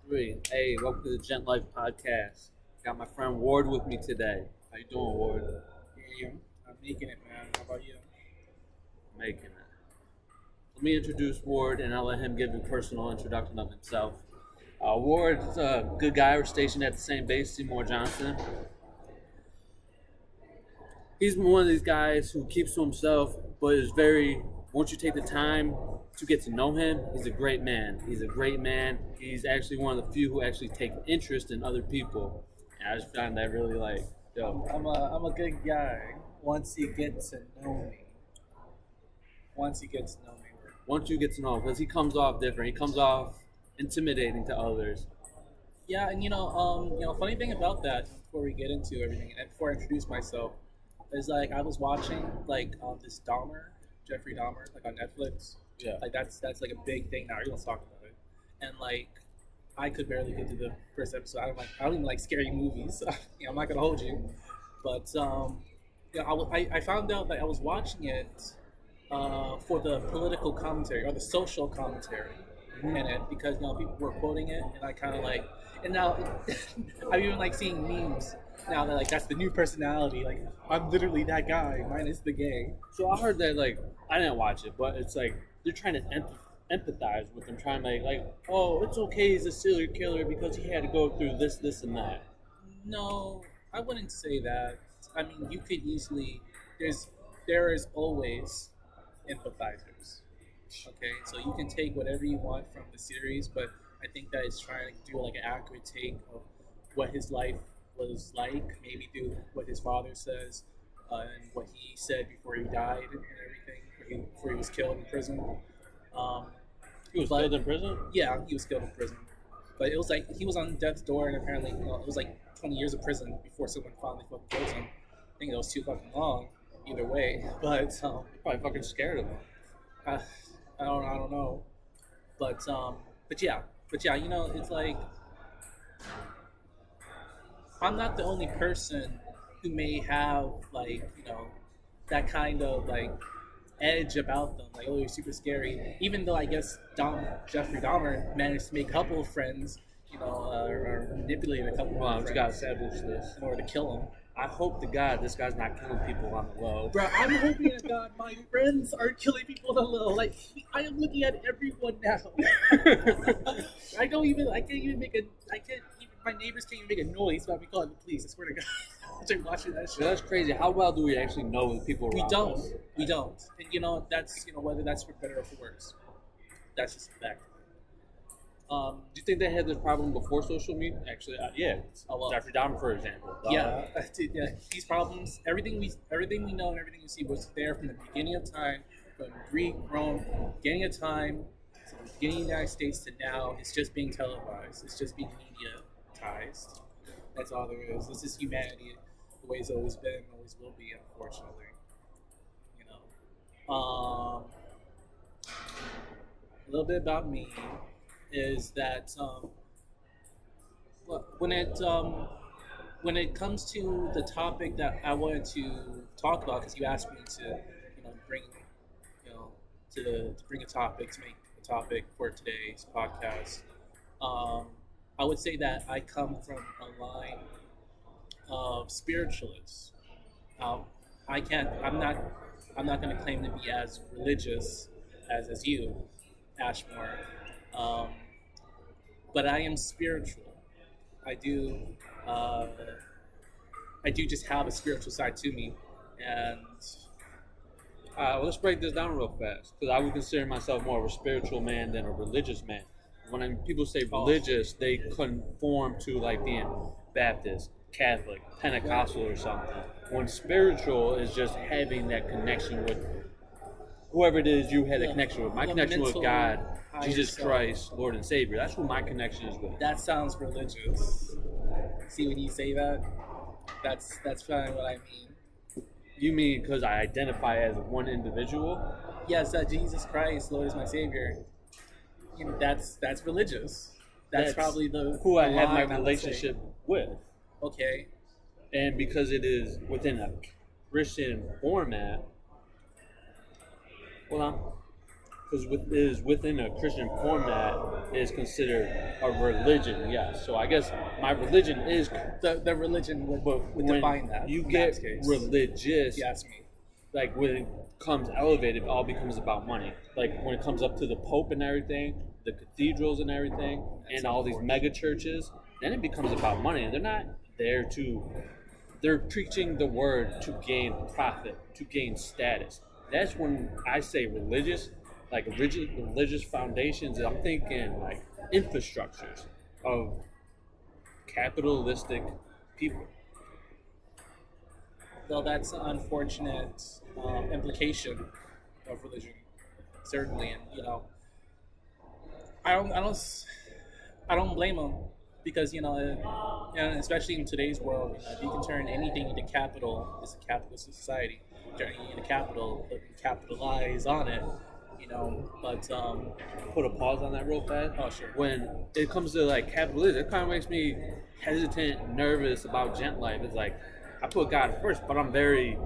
Three. Hey, welcome to the Gent Life podcast. Got my friend Ward with me today. How you doing, Ward? Yeah, I'm making it, man. How about you? Making it. Let me introduce Ward, and I'll let him give a personal introduction of himself. Ward's a good guy. We're stationed at the same base, Seymour Johnson. He's one of these guys who keeps to himself, but is very. Once you take the time to get to know him, he's a great man. He's a great man. He's actually one of the few who actually take interest in other people. And I just find that really I'm, yo. I'm a good guy. Once you get to know me, once you get to know me, Once you get to know him, because he comes off different. He comes off intimidating to others. yeah, and funny thing about that, before we get into everything, and before I introduce myself, is like I was watching this Dahmer, Jeffrey Dahmer, like on Netflix. Yeah. Like that's like a big thing now. Everyone's talking about it, and like I could barely get to the first episode. I don't even like scary movies. I'm not gonna hold you, but I found out that I was watching it for the political commentary or the social commentary in it because people were quoting it, and I kind of like, and now I'm even like seeing memes now that like that's the new personality. Like I'm literally that guy minus the gay. So I heard that I didn't watch it, but it's like they're trying to empathize with him, trying to oh, it's okay, he's a serial killer because he had to go through this, this, and that. No, I wouldn't say that. I mean, you could easily there is always empathizers. Okay, so you can take whatever you want from the series, but I think that it's trying to do like an accurate take of what his life was like. Maybe do what his father says and what he said before he died and everything, before he was killed in prison. Um, He was killed in prison. yeah, he was killed in prison, but it was like he was on death's door, and apparently, it was like 20 years of prison before someone finally fucking kills him. I think it was too fucking long, either way. But Probably fucking scared of him. I, I don't know. But yeah, it's like I'm not the only person who may have that kind of like edge about them. Like, oh, they're super scary. Even though I guess Jeffrey Dahmer managed to make a couple of friends, or manipulate a couple Well, of you gotta friends establish this. in order to kill him. I hope to God this guy's not killing people on the low. Bro, I'm hoping to God my friends are killing people on the low. Like I am looking at everyone now. I can't even my neighbors can't even make a noise about me calling the police. I swear to God. After watching that shit. That's crazy. How well do we actually know the people around us? We don't. And that's whether that's for better or for worse. That's just a fact. Do you think they had this problem before social media? Actually, yeah. Oh, well. Jeffrey Dahmer, for example. Yeah, these problems, everything we know and everything we see was there from the beginning of time, from Greek, Rome, beginning of time, to the beginning of the United States to now. It's just being televised. It's just being mediatized. That's all there is. This is humanity, the way it's always been, always will be, unfortunately. You know, a little bit about me is that when it comes to the topic that I wanted to talk about, because you asked me to, bring, to bring a topic, to make a topic for today's podcast, I would say that I come from a line of spiritualists. Um, I'm not going to claim to be as religious as you, Ashmore, um, but I am spiritual. I do. Uh, I do just have a spiritual side to me, and Well, let's break this down real fast, because I would consider myself more of a spiritual man than a religious man. When people say religious, they conform to being Baptist, Catholic, Pentecostal, or something. When spiritual is just having that connection with whoever it is you had a connection with. My connection with God, Jesus Christ, Lord and Savior. That's who my connection is with. that sounds religious. See, when you say that, that's kind of what I mean. You mean because I identify as one individual? Yes, that Jesus Christ, Lord, is my Savior. That's religious. That's probably who I the have my line I would say. relationship with. Okay. And because it is within a Christian format, hold on. because it is within a Christian format, it is considered a religion. Yes. So I guess my religion is. The religion would When define that. you in get that case, religious, if you ask me. like when it comes elevated, it all becomes about money. Like when it comes up to the Pope and everything, the cathedrals and everything, and all these mega churches, then it becomes about money. And they're not there to. They're preaching the word to gain profit, to gain status. That's when I say religious, like religious foundations. I'm thinking like infrastructures of capitalistic people. Well, that's an unfortunate implication of religion, certainly, and I don't blame them because and especially in today's world, if you can turn anything into capital, it's a capitalist society. Turn anything into capital, but you capitalize on it, But Put a pause on that real fast. oh sure, When it comes to like capitalism, it kind of makes me hesitant, nervous about gent life. It's like I put God first, but I'm very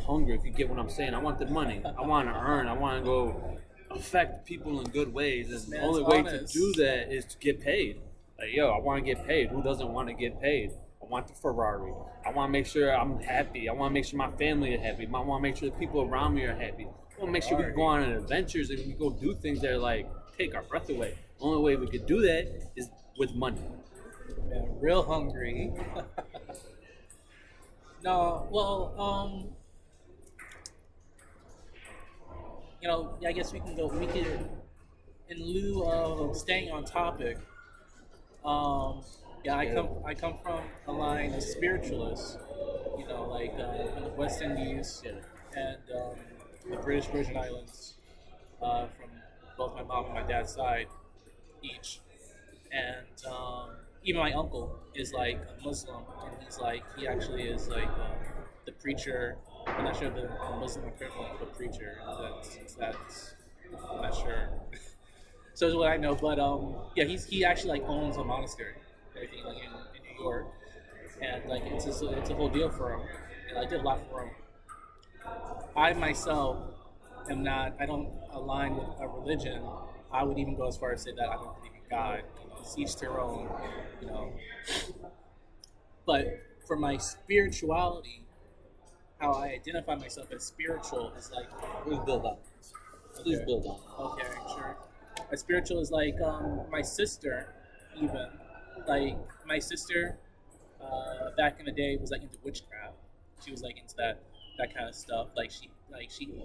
hungry. If you get what I'm saying, I want the money. I want to earn. I want to go affect people in good ways. And the only way to do that is to get paid. Like I want to get paid. Who doesn't want to get paid? I want the Ferrari. I want to make sure I'm happy. I want to make sure my family is happy. I want to make sure the people around me are happy. I want to make sure we can go on adventures and we go do things that are like take our breath away. The only way we could do that is with money. yeah, real hungry. No, well, I guess we can go. We could, in lieu of staying on topic. I come from a line of spiritualists. In the West Indies and the British Virgin Islands, from both my mom and my dad's side, each, and even my uncle is like a Muslim, and he actually is like the preacher. I'm not sure the Muslim equivalent of a preacher. That's I'm not sure. So is what I know, but he actually like owns a monastery, everything like in New York, and like it's a whole deal for him. And I did a lot for him. I myself I don't align with a religion. I would even go as far as say that I don't believe in God. It's each their own, you know. But for my spirituality, how I identify myself as spiritual is like. Please build up. Please build up. Okay, sure. My spiritual is like my sister, even. Like my sister, back in the day was like into witchcraft. She was like into that kind of stuff. Like she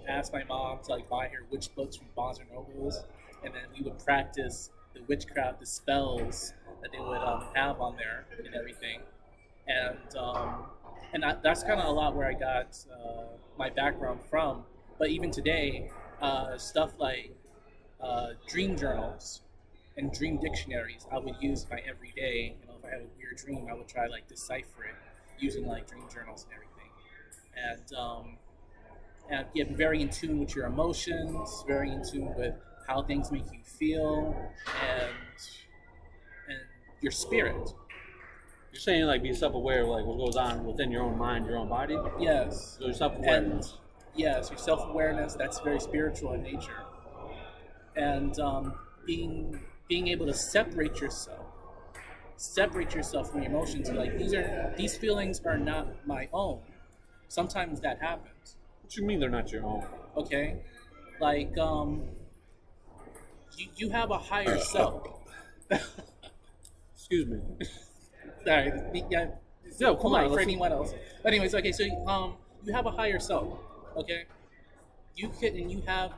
asked my mom to like buy her witch books from Barnes and Nobles, and then we would practice the witchcraft, the spells that they would have on there and everything. And that's kind of a lot where I got my background from. But even today, stuff like dream journals and dream dictionaries I would use my everyday. If I had a weird dream, I would try like decipher it using like dream journals and everything. And get very in tune with your emotions, very in tune with how things make you feel, and your spirit. You're saying like be self-aware of like what goes on within your own mind, your own body? Yes. So self-awareness. And yes, your self-awareness, that's very spiritual in nature. And being able to separate yourself from your emotions. Like these feelings are not my own. Sometimes that happens. What you mean they're not your own? Okay, like you have a higher self. Excuse me. Sorry, yeah. No, come on. For anyone else. But anyways, okay. So you have a higher self. Okay, you have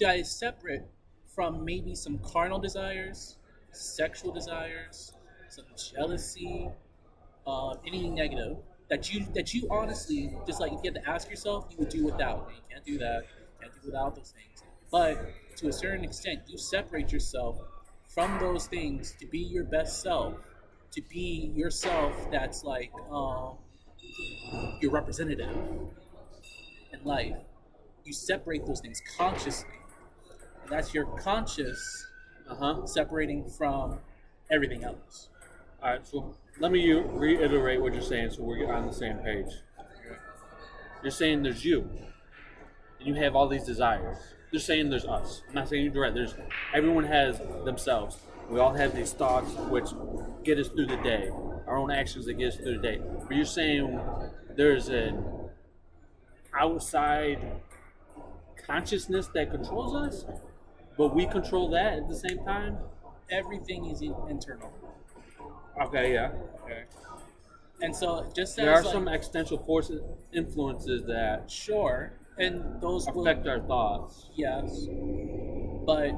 that is separate from maybe some carnal desires, sexual desires, some jealousy, anything negative that you honestly just like if you had to ask yourself, you would do without. You can't do that. You can't do without those things. But to a certain extent, you separate yourself from those things to be your best self, to be yourself that's like your representative in life. You separate those things consciously. And that's your conscious separating from everything else. All right, so let me reiterate what you're saying so we're on the same page. You're saying there's you, and you have all these desires. They're saying there's us. I'm not saying you're direct. There's everyone has themselves. We all have these thoughts which get us through the day. Our own actions that get us through the day. But you're saying there's an outside consciousness that controls us, but we control that at the same time. Everything is internal. Okay, yeah. Okay. And so just There are as some existential forces, influences that sure, and those affect our thoughts. yes, but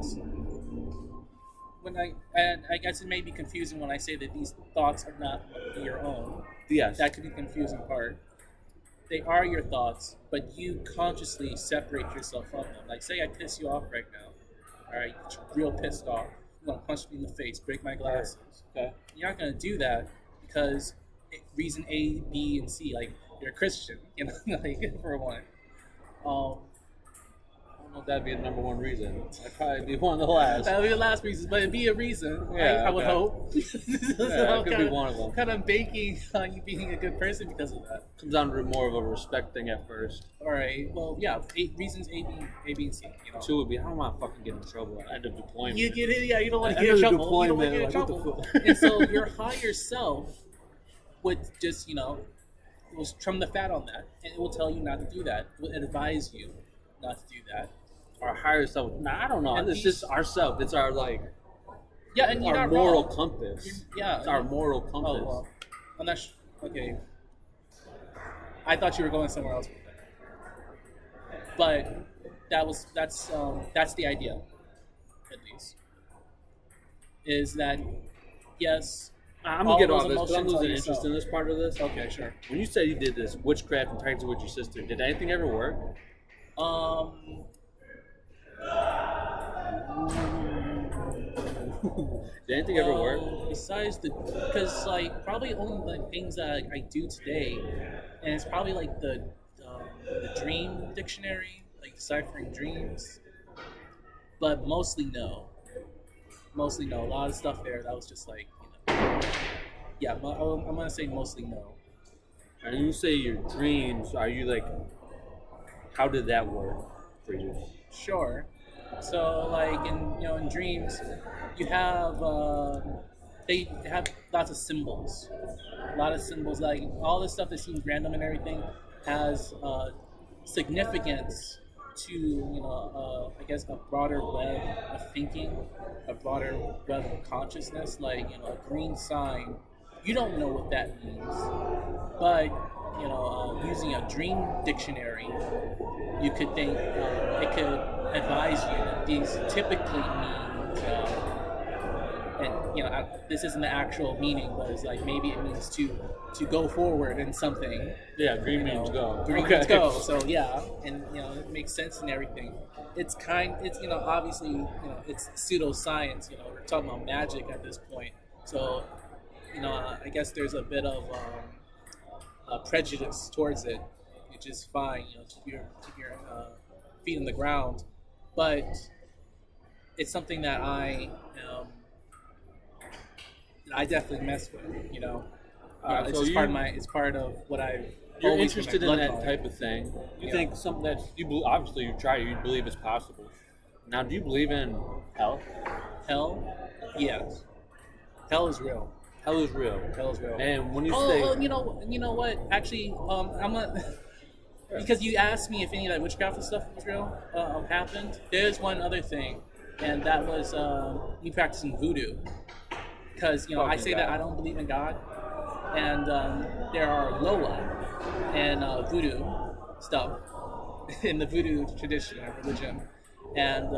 I guess it may be confusing when I say that these thoughts are not your own. Yes. That could be the confusing part. They are your thoughts, but you consciously separate yourself from them. Like, say I piss you off right now. All right, real pissed off. You're gonna punch me in the face, break my glasses. Okay. You're not gonna do that because reason A, B, and C. Like, you're a Christian, you know, like, for one. I don't know if that'd be the number one reason. That'd probably be one of the last. That would be the last reason, but it'd be a reason. Yeah, I would okay. hope. That could be one of them. Kind of banking on you being a good person because of that. Comes down to more of a respect thing at first. All right. Well, yeah. Reasons A, B, and C. You know. Two would be, I don't want to fucking get in trouble at end of deployment. You get it. Yeah. You don't want to End get in of trouble. You don't want to deployment, get in like, what trouble. the fuck? And so your higher self would just, it will trim the fat on that, and it will tell you not to do that. It will advise you not to do that. Our higher self. Nah, I don't know. And It's just ourself. It's our Yeah, and you're our not moral wrong. compass. Yeah. It's our moral Oh, compass. well, I'm not okay. I thought you were going somewhere else with that. But that's the idea, at least. Is that yes? I'm all gonna get those off this because I'm emotions are losing interest yourself. in this part of this. Okay, sure. When you said you did this witchcraft and practice with your sister, did anything ever work? Did anything ever work? Besides because like probably only like things that I do today, and it's probably like the dream dictionary, like deciphering dreams, but mostly no. Mostly no. A lot of stuff there that was just like, yeah. I'm gonna say mostly no. And you say your dreams, are you like, how did that work for you? Sure. So like in dreams, you have they have lots of symbols. A lot of symbols, like all this stuff that seems random and everything has significance to I guess a broader web of thinking, a broader web of consciousness. Like a green sign, you don't know what that means, but using a dream dictionary, you could think it could advise you that these typically mean, and this isn't the actual meaning, but it's like maybe it means to go forward in something. Yeah, green means go. Green means go. So yeah, and it makes sense and everything. It's obviously it's pseudoscience. We're talking about magic at this point. So I guess there's a bit of prejudice towards it, which is fine. Keep your feet in the ground, but it's something that I definitely mess with. It's so just it's part of what I've. You're always been interested my in that bloodline. type of thing. You Yeah. think something that obviously you try, you believe is possible. Now, do you believe in hell? Hell, yes. Hell is real. Hell is real. Hell is real. And when you say, you know what? Actually, I'm not because you asked me if any of that witchcraft and stuff was real happened. There's one other thing, and that was me practicing voodoo. Because I say that I don't believe in God, and there are Lola and voodoo stuff in the voodoo tradition and religion, and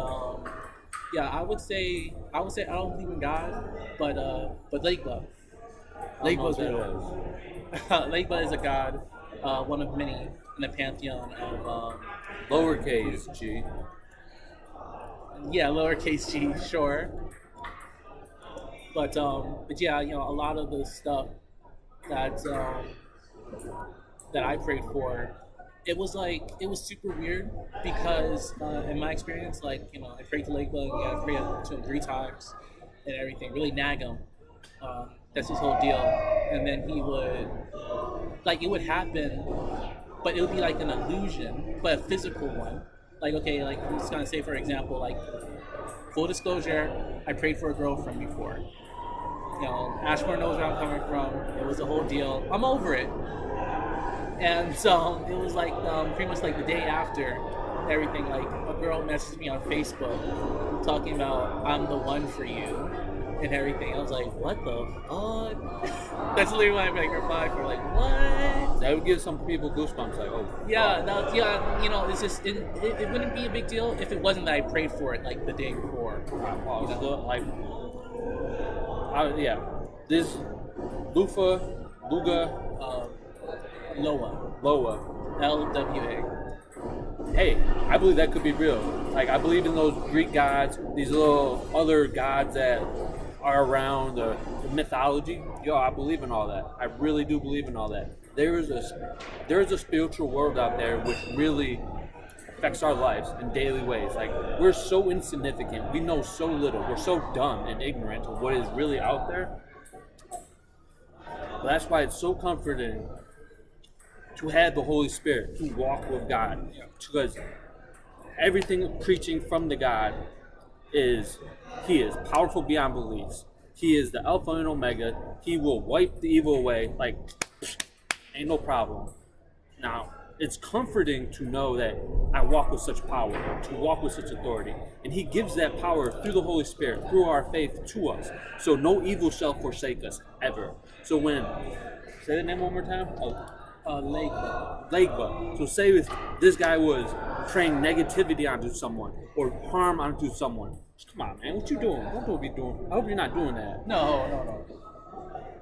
yeah, I would say I don't believe in God, but Legba. Legba's real. Legba is a god, one of many in the pantheon of lowercase g. yeah, lowercase g, sure. But yeah, a lot of the stuff that I prayed for, it was super weird because in my experience, I prayed to Legba and I prayed to him 3 times and everything, really nag him. That's his whole deal. And then he would, it would happen, but it would be like an illusion, but a physical one. like okay, like I'm just gonna say for example, like full disclosure, I prayed for a girlfriend before. You know, Ashmore knows where I'm coming from. It was a whole deal. I'm over it. And so it was like pretty much like the day after everything, like a girl messaged me on Facebook talking about I'm the one for you and everything. I was like, what the fuck? That's literally what I like replied for, like, what? That would give some people goosebumps. Like, oh, Yeah, fuck. no, yeah, you know, it's just it wouldn't be a big deal if it wasn't that I prayed for it like the day before. Wow, You know? so, like, yeah, this Luga, Um, Loa, Loa. LWA. Hey, I believe that could be real. Like, I believe in those Greek gods, these little other gods that are around the mythology. Yo, I believe in all that. I really do believe in all that. There is a spiritual world out there which really affects our lives in daily ways. Like, we're so insignificant. We know so little. We're so dumb and ignorant of what is really out there. But that's why it's so comforting to have the Holy Spirit, to walk with God. Because everything preaching from the God is, He is powerful beyond beliefs. He is the Alpha and Omega. He will wipe the evil away. Like, ain't no problem. Now, it's comforting to know that I walk with such power, to walk with such authority. And He gives that power through the Holy Spirit, through our faith to us. So no evil shall forsake us, ever. So when, say the name one more time? Legba. So say if this guy was praying negativity onto someone or harm onto someone. Come on, man. What you doing? What be doing? I hope you're not doing that. No.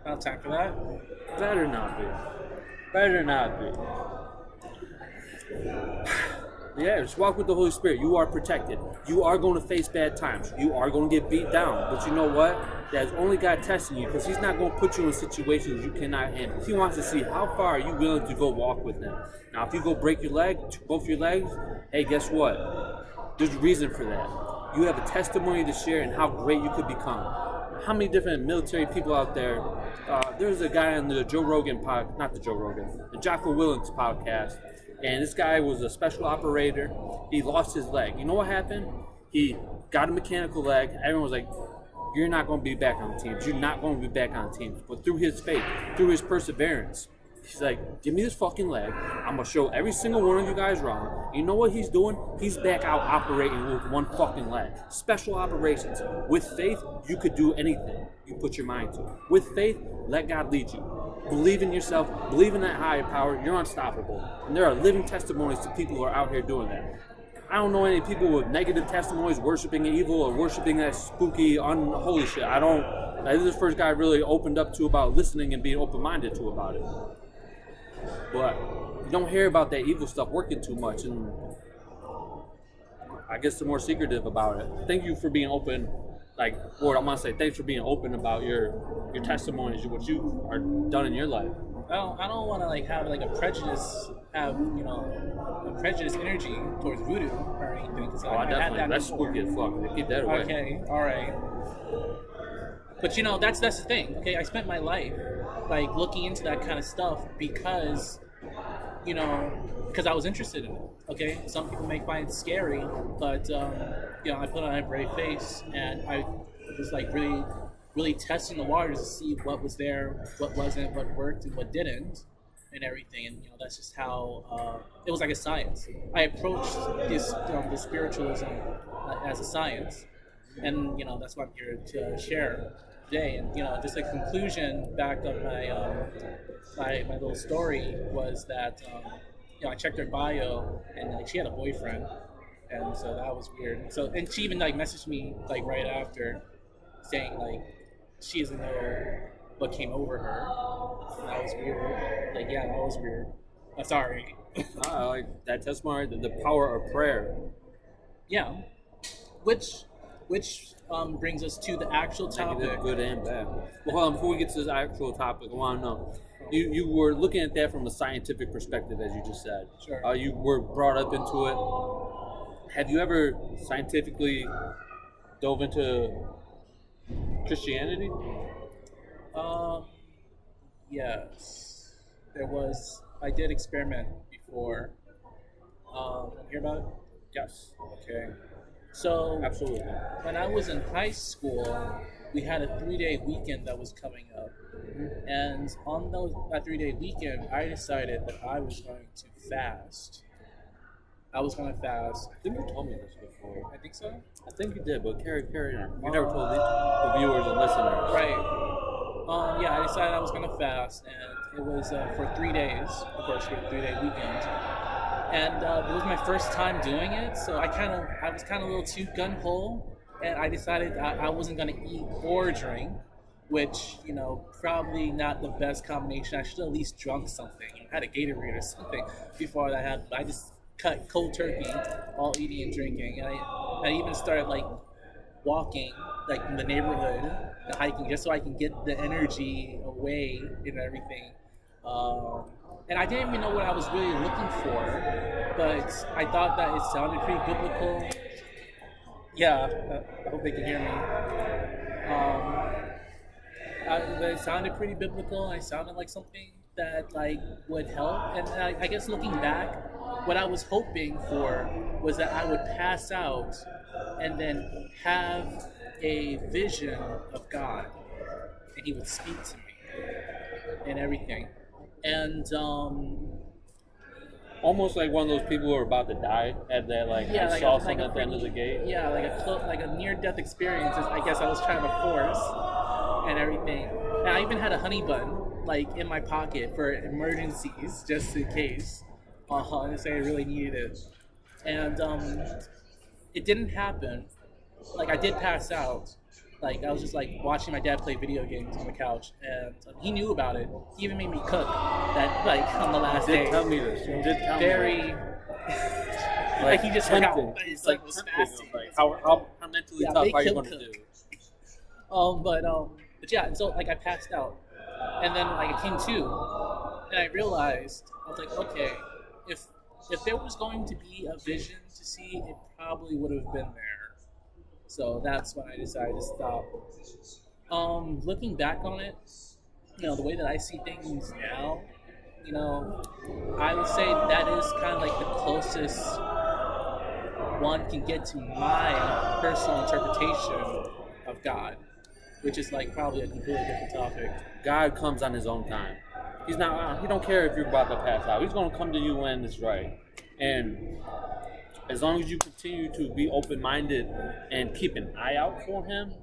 Not time for that. Better not be. Better not be. Yeah, just walk with the Holy Spirit. You are protected. You are going to face bad times. You are going to get beat down. But you know what? That's only God testing you, because He's not going to put you in situations you cannot handle. He wants to see how far are you willing to go walk with Him. Now, if you go break your leg, both your legs, hey, guess what? There's a reason for that. You have a testimony to share and how great you could become. How many different military people out there? There's a guy on the Joe Rogan podcast, not the Joe Rogan, the Jocko Willink podcast. And this guy was a special operator. He lost his leg. You know what happened? He got a mechanical leg. Everyone was like, you're not going to be back on teams. You're not going to be back on teams. But through his faith, through his perseverance, he's like, give me this fucking leg. I'm going to show every single one of you guys wrong. You know what he's doing? He's back out operating with one fucking leg. Special operations. With faith, you could do anything you put your mind to. With faith, let God lead you. Believe in yourself. Believe in that higher power. You're unstoppable. And there are living testimonies to people who are out here doing that. I don't know any people with negative testimonies worshiping evil or worshiping that spooky, unholy shit. I don't. This is the first guy I really opened up to about listening and being open-minded to about it. But you don't hear about that evil stuff working too much, and I guess they're more secretive about it. Thank you for being open. Like, Lord, I'm gonna say thanks for being open about your testimonies, what you are done in your life. I don't want to like have like a prejudice, a prejudice energy towards voodoo or anything. Cause I definitely. That's spooky as fuck. Keep that away. Okay, all right. But that's the thing. Okay, I spent my life like looking into that kind of stuff because I was interested in it. Okay, some people may find it scary, but I put on a brave face and I was like really testing the waters to see what was there, what wasn't, what worked, and what didn't, and everything. And that's just how it was like a science. I approached this spiritualism as a science, and that's what I'm here to share today. And just a conclusion back of my little story was that I checked her bio and like she had a boyfriend, and so that was weird. So and she even like messaged me like right after, saying like she doesn't know what came over her. And that was weird. Like that was weird. Sorry. I like that testimony, the power of prayer. Yeah, which brings us to the actual topic. Negative, good and bad. Well, hold on, before we get to this actual topic, I want to know. You were looking at that from a scientific perspective, as you just said. Sure. You were brought up into it. Have you ever scientifically dove into Christianity? Yes. I did experiment before. Hear about it? Yes, Okay. So absolutely. when I was in high school, we had a 3-day weekend that was coming up. And on that 3-day weekend, I decided that I was going to fast. I was going to fast. I think you told me this before. I think so. I think you did, but carry on. You never told the viewers and listeners. Right. Yeah, I decided I was going to fast, and it was for 3 days, of course, for a 3-day weekend. And it was my first time doing it, so I was kind of a little too gun ho, and I decided I wasn't going to eat or drink, which probably not the best combination. I should have at least drunk something, had a Gatorade or something before that happened. I just cut cold turkey, all eating and drinking, and I even started like walking like in the neighborhood and hiking just so I can get the energy away and everything. And I didn't even know what I was really looking for, but I thought that it sounded pretty biblical. Yeah, I hope they can hear me. But it sounded pretty biblical, and it sounded like something that like would help. And I guess looking back, what I was hoping for was that I would pass out and then have a vision of God, and He would speak to me and everything. And Almost like one of those people who are about to die at that yeah, I like saw a, like something a at the end of the gate. yeah, like a near-death experience. I guess I was trying to force and everything. And I even had a honey bun like in my pocket for emergencies, just in case. To say I really needed it, and it didn't happen. Like I did pass out. Like I was just like watching my dad play video games on the couch, and he knew about it. He even made me cook that like on the last You did day. tell me this. You did tell me Very like he just tempting. forgot. It's Like like was tempting. fasting. Like how mentally Yeah, tough make are you him going to cook. do? But yeah, and so like I passed out, and then like I came to, and I realized I was like, okay, if there was going to be a vision to see, it probably would have been there. So that's when I decided to stop. Looking back on it, the way that I see things now, I would say that is kind of like the closest one can get to my personal interpretation of God, which is like probably a completely different topic. God comes on His own time. He's not. He don't care if you're about to pass out. He's going to come to you when it's right. And as long as you continue to be open-minded and keep an eye out for Him,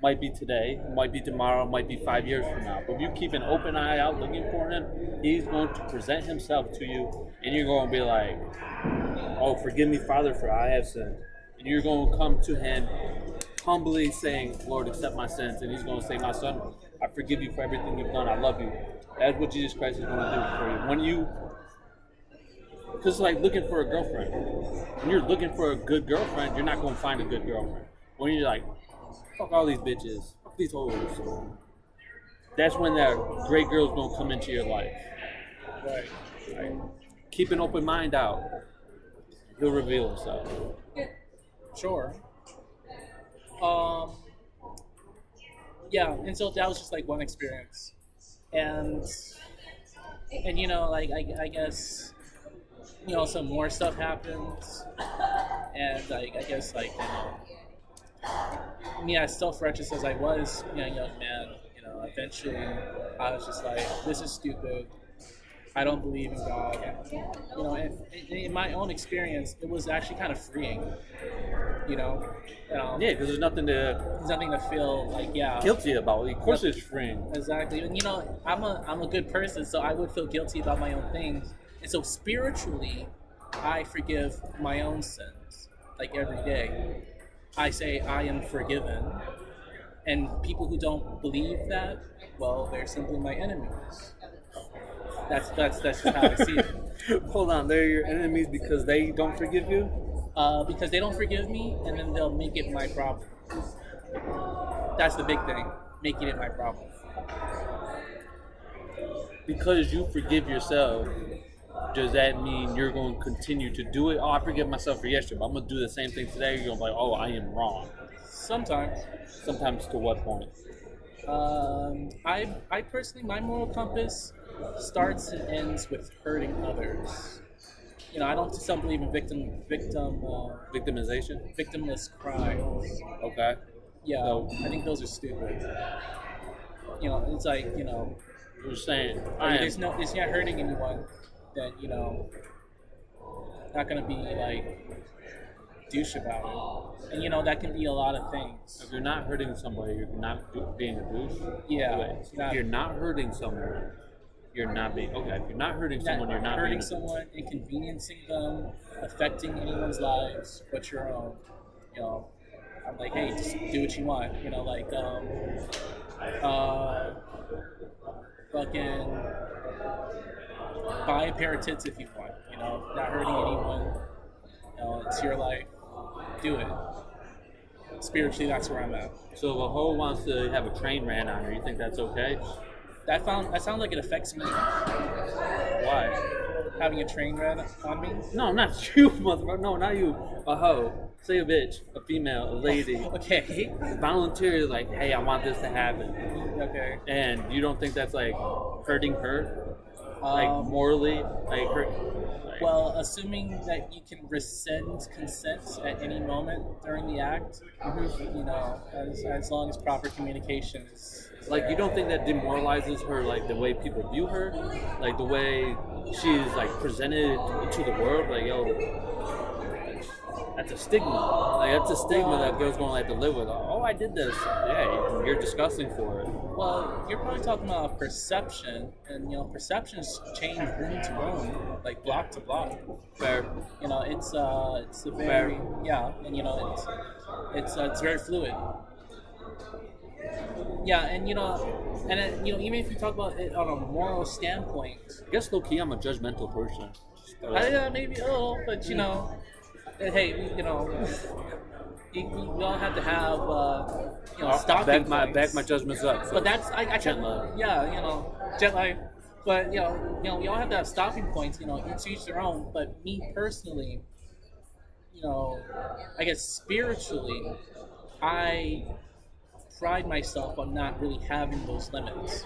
might be today, might be tomorrow, might be 5 years from now. But if you keep an open eye out looking for Him, He's going to present Himself to you, and you're going to be like, "Oh, forgive me, Father, for I have sinned." And you're going to come to Him humbly saying, "Lord, accept my sins." And He's going to say, "My son, I forgive you for everything you've done. I love you." That's what Jesus Christ is going to do for you. When you, because it's like looking for a girlfriend. When you're looking for a good girlfriend, you're not going to find a good girlfriend. When you're like, fuck all these bitches, fuck these hoes, that's when that great girl's going to come into your life. Right. Keep an open mind out. He'll reveal Himself. Sure. Yeah, and so that was just like one experience, and like I guess some more stuff happened, and like I guess like me as self-righteous as I was, young man, eventually I was just like, this is stupid. I don't believe in God. And in my own experience, it was actually kind of freeing. Yeah, because there's nothing to feel like guilty about. Of course, it's freeing. Exactly, and I'm a good person, so I would feel guilty about my own things, and so spiritually, I forgive my own sins like every day. I say I am forgiven, and people who don't believe that, well, they're simply my enemies. That's just how I see it. Hold on, they're your enemies because they don't forgive you? Because they don't forgive me, and then they'll make it my problem. That's the big thing, making it my problem. Because you forgive yourself, does that mean you're going to continue to do it? Oh, I forgive myself for yesterday, but I'm going to do the same thing today. You're going to be like, oh, I am wrong. Sometimes. Sometimes to what point? I personally, my moral compass starts and ends with hurting others. I don't still believe in Victimization. victimless crimes. Okay. Yeah, So I think those are stupid. It's like you're saying I like, am. it's not hurting anyone, then not gonna be like douche about it, and that can be a lot of things. If you're not hurting somebody, you're not being a douche. Yeah, Wait, if you're not hurting someone, you're not being okay. If you're not hurting someone, you're not hurting being someone, inconveniencing them, affecting anyone's lives but your own. You know, I'm like, hey, just do what you want. Uh, fucking buy a pair of tits if you want. Not hurting anyone. It's your life. Do it. Spiritually, that's where I'm at. So if a hoe wants to have a train ran on her, you think that's okay? That sounds like it affects me. Why? Having a train ran on me. No, not you, motherfucker. No, not you. A hoe. Say a bitch, a female, a lady. Okay. Voluntarily, like, hey, I want this to happen. Okay. And you don't think that's like hurting her? Like morally? Like hurt? Like, Well, assuming that you can rescind consent at any moment during the act, as long as proper communication is like there. you don't think that demoralizes her, like the way people view her, like the way she's like presented to the world, like yo, that's a stigma. Like that's a stigma that girls gonna have to live with. Oh, I did this. Yeah, you're disgusting for it. Well, you're probably talking about perception, and perceptions change room to room, like block to block. Fair. It's a very yeah, and it's very fluid. Yeah, even if you talk about it on a moral standpoint, I guess low key, I'm a judgmental person. maybe a little, but hey, we all have to have stopping back points. my judgments up. So But that's I Gent Life. yeah, Gent Life. But we all have to have stopping points. Each their own. But me personally, I guess spiritually, I pride myself on not really having those limits.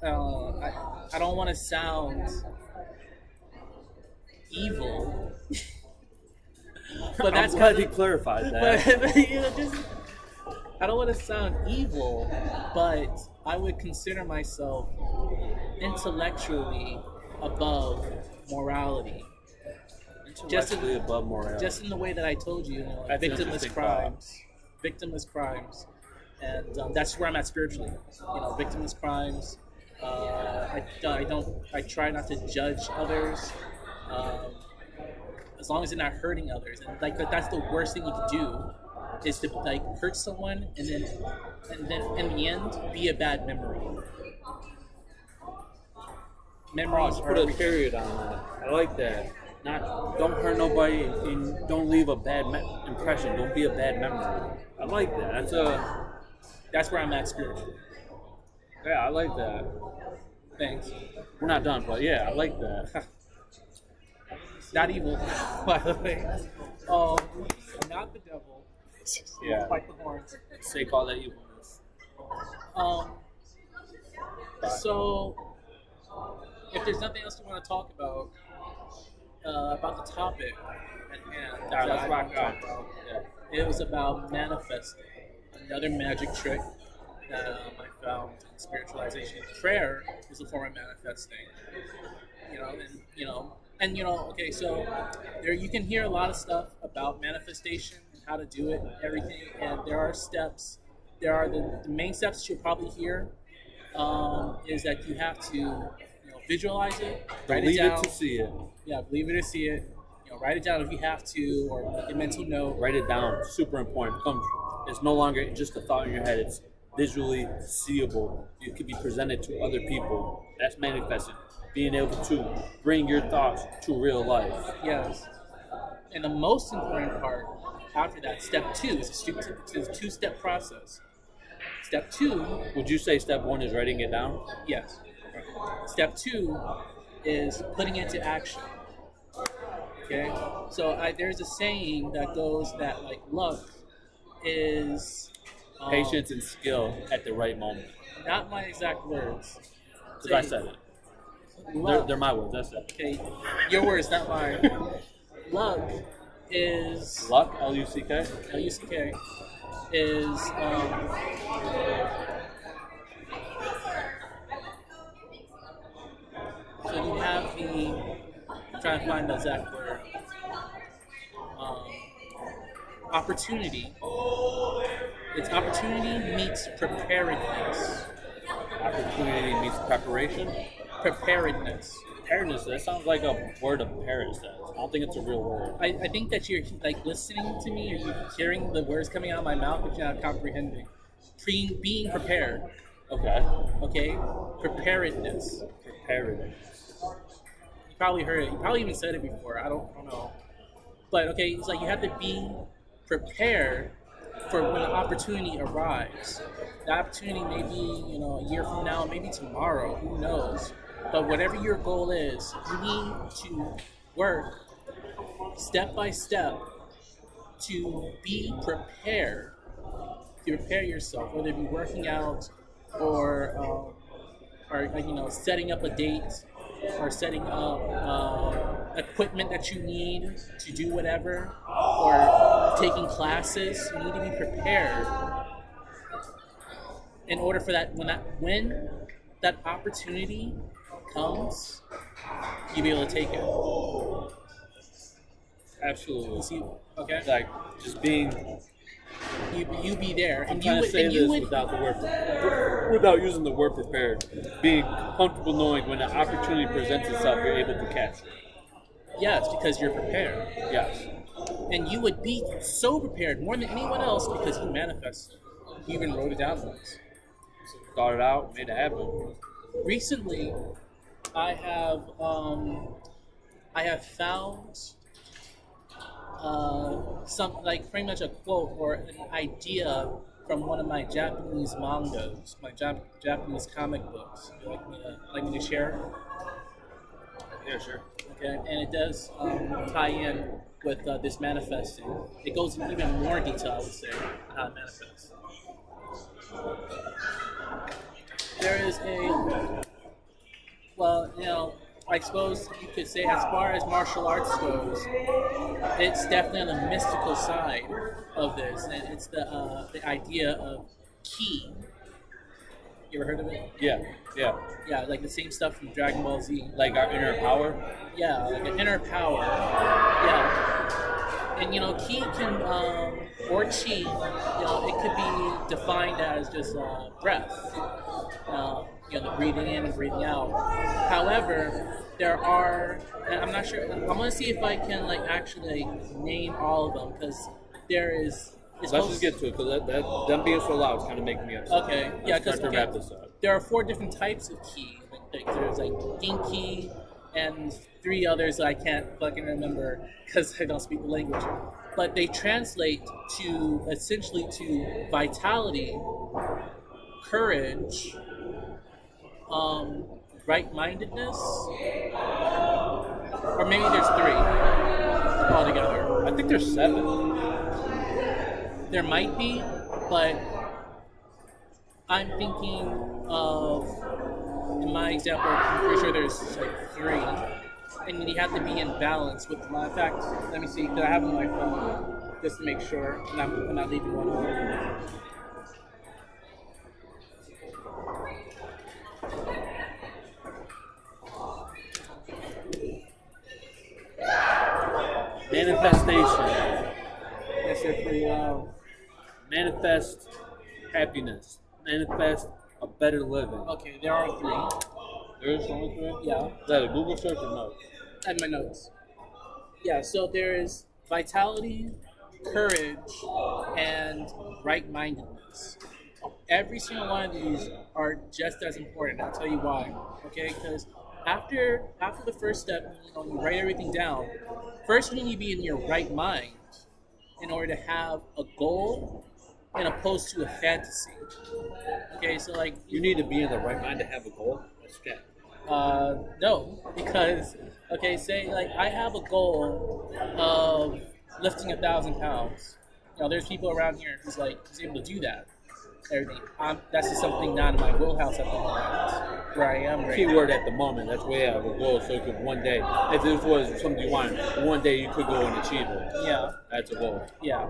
I don't want to sound evil, but that's I'm glad kind he of. clarified that. But just I don't want to sound evil, but I would consider myself intellectually above morality. Intellectually above morality. Just in the way that I told you, That's an interesting thought. victimless crimes, and that's where I'm at spiritually. Victimless crimes. I try not to judge others, as long as they're not hurting others. And that's the worst thing you can do, is to like hurt someone and then in the end be a bad memory. Memories Put a period on that. I like that. Don't hurt nobody and don't leave a bad impression. Don't be a bad memory. I like that. That's where I'm at spiritually. Yeah, I like that. Thanks. We're not done, but yeah, I like that. Not evil, by the way. Not the devil. Yeah. Fight the horns. Say call that evilness. So, if there's nothing else you want to talk about the topic at hand, Alright, let's rock talk out. about, it was about manifesting. Another magic trick that I found in spiritualization. Prayer is a form of manifesting. Okay, so there you can hear a lot of stuff about manifestation and how to do it and everything, and there are steps. There are the main steps that you'll probably hear is that you have to visualize it, write it Believe down. it to see it. Yeah, believe it or see it. Write it down if you have to, or make a mental note. Write it down. Super important. It's no longer just a thought in your head. It's visually seeable. It can be presented to other people. That's manifesting. Being able to bring your thoughts to real life. Yes. And the most important part after that, step 2, is a two-step process. Step 2, Would you say step 1 is writing it down? yes. Step 2 is putting it into action. Okay? So there's a saying that goes that like luck is Patience and skill at the right moment. not my exact words. Because I said it. Luck. They're my words. That's it. Okay, your words, not mine. Luck is Luck, Luck, Luck is so you have the I'm trying to find the exact word um, opportunity. It's opportunity meets preparedness. Opportunity meets preparation. Preparedness. Preparedness. That sounds like a word of Paris. I don't think it's a real word. I think that you're like listening to me, or you're hearing the words coming out of my mouth, but you're not comprehending. Being prepared. Okay. Okay, preparedness. Preparedness. You probably heard it. You probably even said it before. I don't know. But okay, it's like you have to be prepared for when the opportunity arrives. The opportunity may be, a year from now, maybe tomorrow, who knows. But whatever your goal is, you need to work step by step to be prepared, to prepare yourself, whether it be working out or setting up a date or setting up equipment that you need to do whatever, or taking classes. You need to be prepared in order for that when that opportunity comes, you'll be able to take it. Absolutely. See, okay, Like just being. you be there, I'm and trying you to would, say and this you would, without the word, without using the word prepared. Being comfortable knowing when an opportunity presents itself, you're able to catch it. yes, because you're prepared, Yes. and you would be so prepared more than anyone else because you manifested. You even wrote it down once. Thought it out, made it happen. Recently, I have found some like pretty much a quote or an idea from one of my Japanese mangas, my Japanese comic books. Would you like me to share? Yeah, sure. Okay, and it does tie in with this manifesting. It goes into even more detail, I would say, on how it manifests. There is I suppose you could say, as far as martial arts goes, it's definitely on the mystical side of this, and it's the idea of ki. You ever heard of it? Yeah, yeah. Yeah, like the same stuff from Dragon Ball Z. Like our inner power. Yeah, like an inner power. Yeah, and ki can or chi, it could be defined as just breath. The breathing in and breathing out. However, there are, and I'm not sure. I'm gonna see if I can actually name all of them, because there is. Let's just get to it, because them being so loud is kind of making me upset. Okay, yeah, Let's because start to wrap this up. there are 4 different types of ki. There's Genki and 3 others that I can't fucking remember because I don't speak the language. But they translate to essentially to vitality, courage, right-mindedness, or maybe there's 3 altogether. I think there's 7. There might be, but I'm thinking of, in my example, I'm pretty sure there's 3, and you have to be in balance with them. In fact, let me see, because I have it on my phone just to make sure, and I'm not leaving one over. Manifestation. That's it for you. Manifest happiness. Manifest a better living. Okay, there are 3. There's only 3? Yeah. Is that a Google search or no? And my notes. Yeah, so there is vitality, courage, and right-mindedness. Every single one of these are just as important. I'll tell you why. Okay, because after the first step, you write everything down. First, you need to be in your right mind in order to have a goal, and opposed to a fantasy. Okay, so You need to be in the right mind to have a goal. That's scam. No, because say I have a goal of lifting 1,000 pounds. There's people around here who's able to do that. everything. That's just something not in my wheelhouse at the moment, where I am right now. Keyword at the moment. That's way out of a goal. So you could one day, if this was something you wanted, one day you could go and achieve it. Yeah, That's a goal. yeah.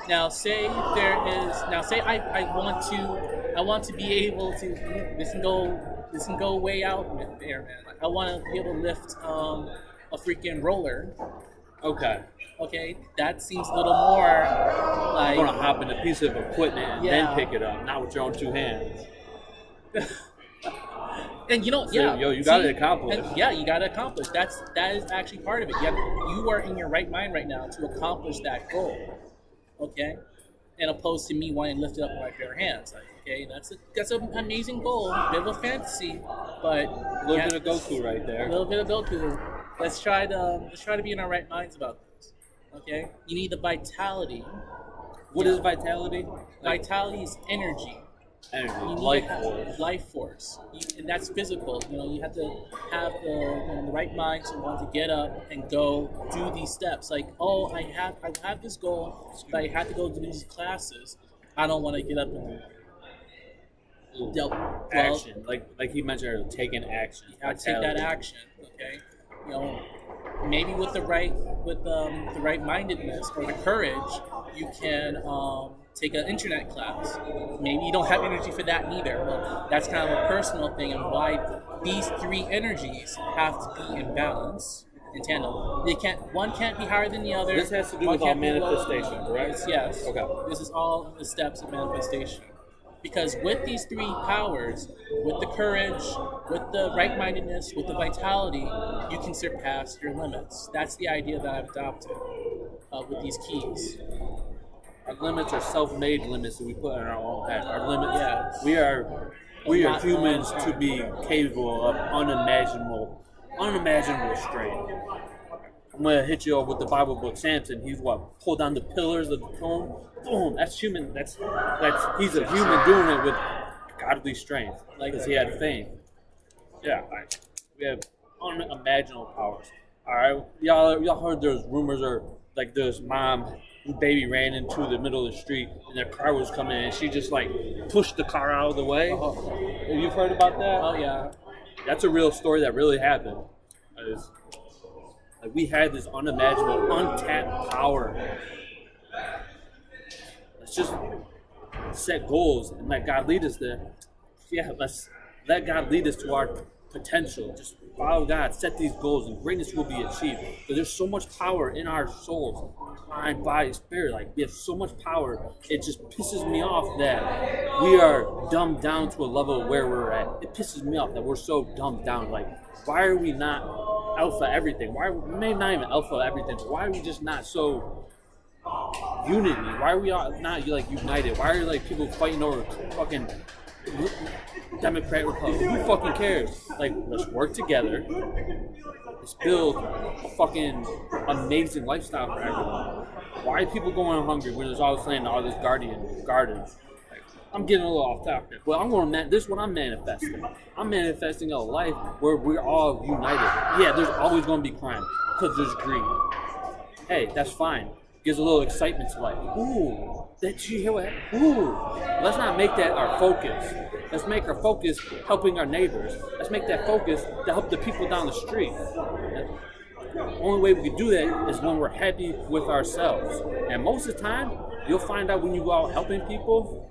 Now, say there is. Now, say I want to be able to. This can go way out there, man. Like, I want to be able to lift a freaking roller. Okay. Okay, that seems a little more like. I'm gonna hop in a piece of equipment and Yeah. then pick it up, not with your own two hands. And you know, So, yeah, yo, you gotta accomplish. And yeah, you gotta accomplish. That is actually part of it. You are in your right mind right now to accomplish that goal. Okay, and opposed to me wanting to lift it up with my bare hands. Like, okay, that's an amazing goal, bit of a fantasy, but A little bit of Goku right there. A little bit of Goku. Let's try to be in our right minds about this. Okay, you need the vitality. What is vitality? Vitality is energy. Energy, You need life to have force. life force, and that's physical. You know, you have to have the right mind to want to get up and go do these steps. Like, oh, I have this goal, but I have to go do these classes. I don't want to get up and Action, like he mentioned earlier, taking action. you have to take that action. Okay, you know, maybe with the right mindedness or the courage, you can take an internet class. Maybe you don't have energy for that neither. Well, that's kind of a personal thing, and why these three energies have to be in balance, in tandem. One can't be higher than the other. This has to do One with all can't be lower than the manifestation, other. correct? Yes. Okay. This is all the steps of manifestation. Because with these three powers, with the courage, with the right-mindedness, with the vitality, you can surpass your limits. That's the idea that I've adopted with these keys. Our limits are self-made limits that we put in our own head. Our limits. Yes. We are humans to be capable of unimaginable strength. I'm gonna hit you up with the Bible book Samson. He's pulled down the pillars of the throne. Boom. That's human. That's he's a human doing it with godly strength, because he had faith. Yeah. We have unimaginable powers. All right, y'all heard there's rumors or like this mom whose baby ran into the middle of the street and their car was coming and she just like pushed the car out of the way. Have you heard about that? Oh yeah. That's a real story that really happened. Like we had this unimaginable, untapped power. Let's just set goals and let God lead us there. Yeah, let's let God lead us to our potential. Just follow God, set these goals, and greatness will be achieved. But there's so much power in our souls, mind, body, spirit. Like we have so much power. It just pisses me off that we are dumbed down to a level where we're at. It pisses me off that we're so dumbed down. Like, why are we not alpha everything? Maybe not even alpha everything, but why are we just not so unity? Why are we not like united? Why are like people fighting over fucking Democrat, Republican? Who fucking cares? Like, let's work together. Let's build a fucking amazing lifestyle for everyone. Why are people going hungry when there's all this land, all this gardens? I'm getting a little off topic, but this is what I'm manifesting. I'm manifesting a life where we're all united. Yeah, there's always going to be crime because there's greed. Hey, that's fine. Gives a little excitement to life. Ooh, did you hear what? Ooh, let's not make that our focus. Let's make our focus helping our neighbors. Let's make that focus to help the people down the street. The only way we can do that is when we're happy with ourselves. And most of the time, you'll find out when you go out helping people,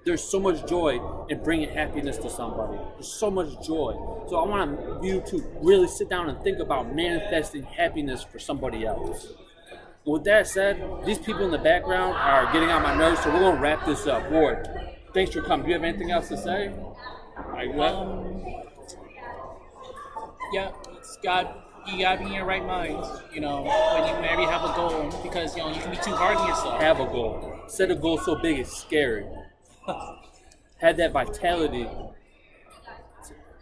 there's so much joy in bringing happiness to somebody. There's so much joy. So I want you to really sit down and think about manifesting happiness for somebody else. With that said, these people in the background are getting on my nerves, so we're going to wrap this up. Ward, thanks for coming. Do you have anything else to say? Yeah, you gotta be in your right mind, you know, when you maybe have a goal, because, you know, you can be too hard on yourself. Have a goal. Set a goal so big it's scary. Have that vitality.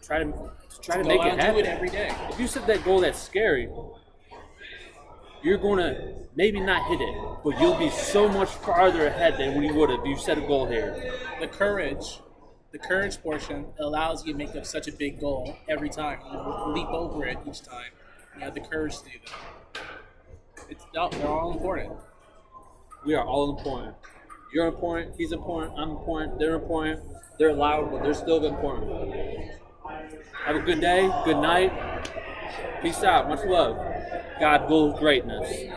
Try to make it happen. Do it every day. If you set that goal that's scary, you're going to maybe not hit it, but you'll be so much farther ahead than when you would if you set a goal here. The courage portion allows you to make up such a big goal every time. You know, leap over it each time. You have the courage to do that. They're all important. We are all important. You're important. He's important. I'm important. They're important. They're loud, but they're still important. Have a good day. Good night. Peace out. Much love. God wills greatness.